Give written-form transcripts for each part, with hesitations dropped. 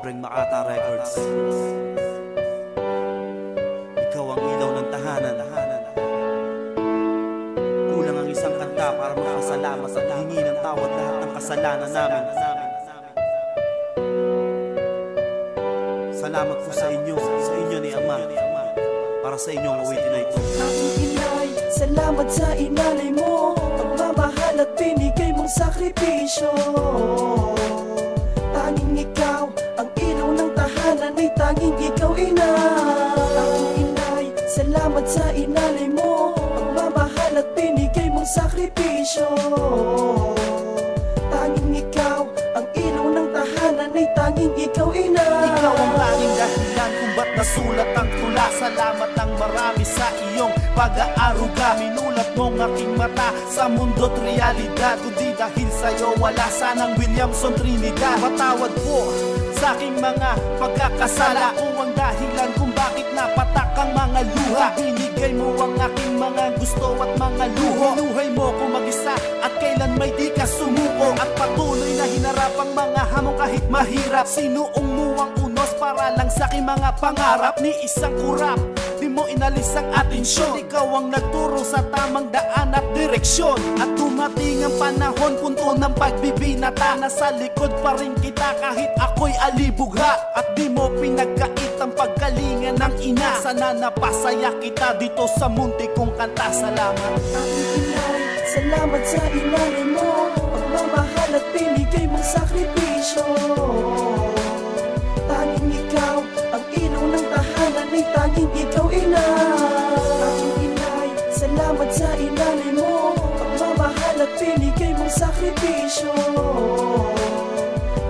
Pobreng Makata Records. Ikaw ang ilaw ng tahanan. Kulang ang isang kanta para magpasalamat at hingi ng tawad lahat ng kasalanan namin. Salamat po sa inyo ni Ama, para sa inyo ang awitin na ito. Aking inay, salamat sa inalay mo, pagmamahal at binigay mong sakripisyo. Tanging ikaw, ang ilaw ng tahanan ay tanging ikaw, ina. Aking inay, salamat sa inalay mo, pagmamahal at binigay mong sakripisyo. Tanging ikaw, ang ilaw ng tahanan ay tanging ikaw, ina. Ikaw ang laging dahilan kung ba't nasulat ang tula. Salamat ng marami sa iyong pag-aaruga. Minulat mong aking mata sa mundo't realidad. Kundi dahil sa'yo wala sanang Williamson Trinidad. Patawad po sa aking mga pagkakasala, kung ang dahilan kung bakit napatak ang mga luha. Binigay mo ang aking mga gusto at mga luho. Binuhay mo ko mag-isa at kailan may di ka sumuko. At patuloy na hinarap ang mga hamon kahit mahirap. Sinuong mo ang unos para lang sa aking mga pangarap. Ni isang kurap, di mo inalis ang atensyon. Ikaw ang nagturo sa tamang daan at direksyon. At dumating ang panahon, punto ng pagbibinata. Nasa likod pa rin kita kahit ako'y alibugha. At di mo pinagkait ang pagkalingan ng ina. Sana napasaya kita dito sa munti kong kanta. Salamat. Aking inay, salamat sa inalay mo, pagmamahal at binigay mong sakripisyo. Tanging ikaw, ang ilaw ng tahanan ay tanging ikaw, ina. Aking inay, salamat sa inalay mo, pagmamahal at binigay mong sakripisyo.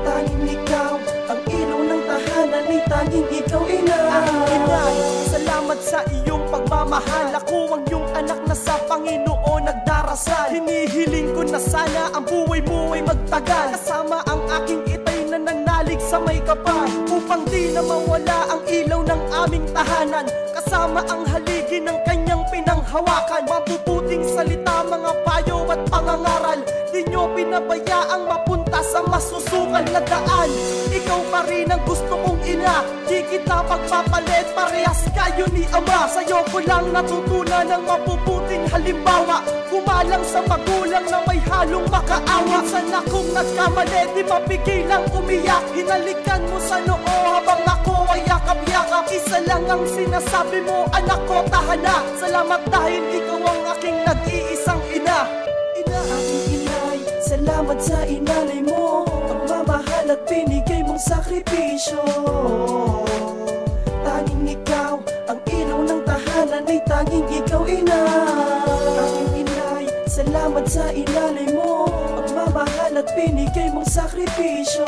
Tanging ikaw, ang ilaw ng tahanan ay tanging ikaw, ina. Aking inay, salamat sa iyong pagmamahal. Ako ang iyong anak na sa Panginoon nagdarasal. Hinihiling ko na sana ang buhay mo ay magtagal, kasama ang aking itay na nangnalig sa may kapal, upang di na mawala ang ilaw ng aming tahanan, kasama ang haligi ng kanyang pinanghawakan. Mabubuting salita, mga payo at pangangaral, di nyo pinabayaang mapunta sa masusukan na daan. Ikaw pa rin ang gusto kong ina, di kita pagpapalit, parehas kayo ni Ama. Sa'yo ko lang natutunan ng mabubuting halimbawa, gumalang sa magulang na may halong makaawa. Minsan akong nagkamali, di mapigilang umiyak, hinalikan mo sa noo habang ako ay yakap-yakap. Isa lang ang sinasabi mo, anak ko, tahana. Salamat dahil ikaw ang aking nag-iisang ina. Aking inay, salamat sa inalay mo, pagmamahal at binigay mong sakripisyo. Tanging ikaw, ang ilaw ng tahanan ay tanging ikaw, ina. Aking inay, salamat sa inalay mo, pagmamahal at binigay mong sakripisyo.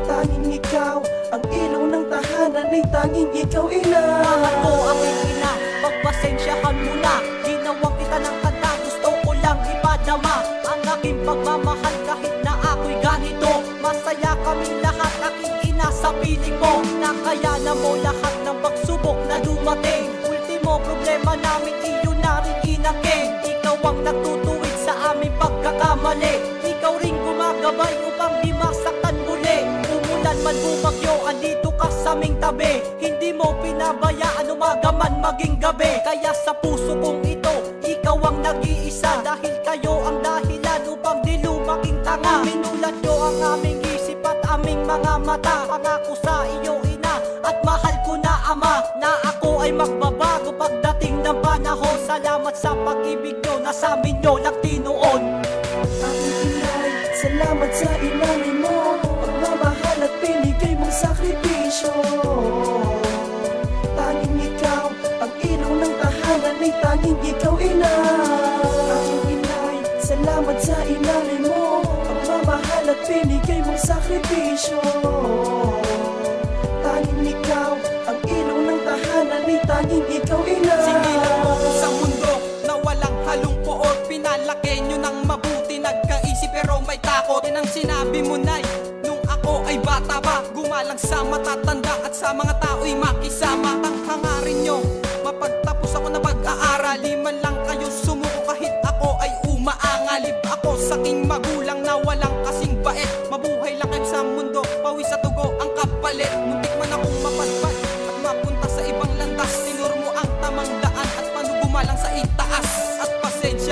Tanging ikaw, ang ilaw ng tahanan ay tanging ikaw, ina. Mahal ko aking ina, pagpasensyahan mo na, ginawang kita ng kanta, gusto ko lang ipadama ang aking pagmamahal kahit na ako'y ganito. Masaya kaming lahat, aking ina, sa piling mo. Nakayana mo lahat ng pagsubok na dumating. Ultimo problema namin, iyo na rin inaking. Ikaw ang nagtutuwid sa aming pagkakamali, ikaw rin gumagabay upang di masaktan muli. Umulan man bumagyo, andito ka sa aming tabi, hindi mo pinabayaan umaga man maging gabi. Kaya sa puso kong ito, ikaw ang nag-iisa, dahil kayo ang dahilan upang di lumaking tanga. Minulat nyo ang aming isip at aming mga mata. Pangako sa iyo, ina, at mahal ko na Ama, na ako ay magbabago pagdating ng panahon. Salamat sa pag-ibig nyo na sa amin nyo nagtinuon. Aking inay, salamat sa inalay mo, pagmamahal at binigay mong sakripisyo. Tanging ikaw, ang ilaw ng tahanan ay tanging ikaw, ina. Aking inay, salamat sa inalay mo, pagmamahal at binigay mong sakripisyo. Tanging ikaw, ang ilaw ng tahanan ay tanging ikaw, ina. Singilan mo ko sa mundo na walang halong poot, pinalaki nyo ng mabuti, nagkaisip pero may takot. Yan ang sinabi mo, Nay, nung ako ay bata pa, gumalang sa matatanda at sa mga tao'y makisama. Tanghangarin nyo, mapagtapos ako na pag-aaral, di man lang kayo sumuko kahit ako ay umaangalib. Ako sa aking magulang na walang kasing bait, mabuhay lang kayo sa mundo, pawis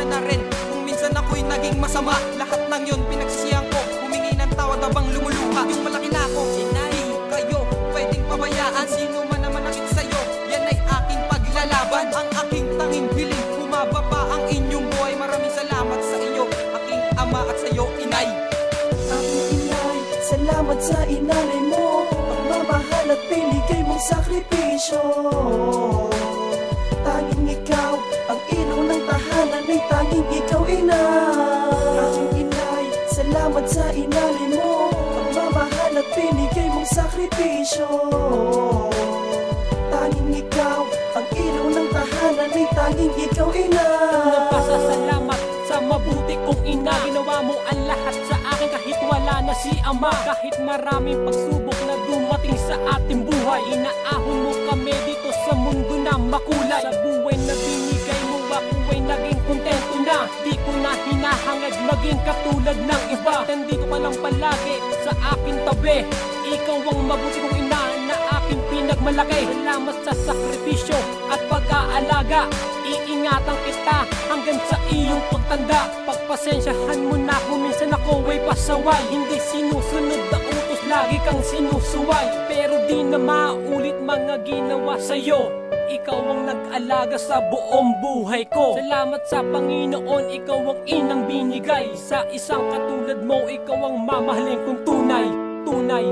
pasensya na rin kung minsan ako'y naging masama. Lahat ng yun pinagsisihan ko, humingi ng tawad habang lumuluha. Yung malaki na ako, hindi kayo pwedeng pabayaan. Sino man naman nakit sa'yo, yan ay aking paglalaban. Ang aking tanging hiling, humaba pa ang inyong buhay. Maraming salamat sa iyo, aking ama, at sa iyo, inay. Aking inay, salamat sa inalay mo, pagmamahal at binigay mong sakripisyo. Tanging ikaw, ang ilaw ng tahanan ay tanging ikaw, ina. Aking inay, salamat sa inalay mo, pagmamahal at binigay mong sakripisyo. Tanging ikaw, ang ilaw ng tahanan ay tanging ikaw, ina. Nagpasasalamat sa mabuti kong ina. Ginawa mo ang lahat sa akin kahit wala na si ama. Kahit maraming pagsubok na dumating sa ating buhay, inaahon mo kami dito sa mundo na makulay. Sa buhay na binigay mo ako ay naging kontento na. Di ko na hinahangad maging katulad ng iba. Nandito ka lang palagi sa akin tabi. Ikaw ang mabuti kong ina na aking pinagmalaki. Salamat sa sakripisyo at pag-aalaga. Iingatan kita hanggang sa iyong pagtanda. Pagpasensyahan mo na kung minsan ako ay pasaway. Hindi sinusunod na utos, lagi kang sinusuway. Pero di na maulit mga ginawa sa'yo. Ikaw ang nag-alaga sa buong buhay ko. Salamat sa Panginoon, ikaw ang inang binigay. Sa isang katulad mo, ikaw ang mamahalin kong tunay. Tunay.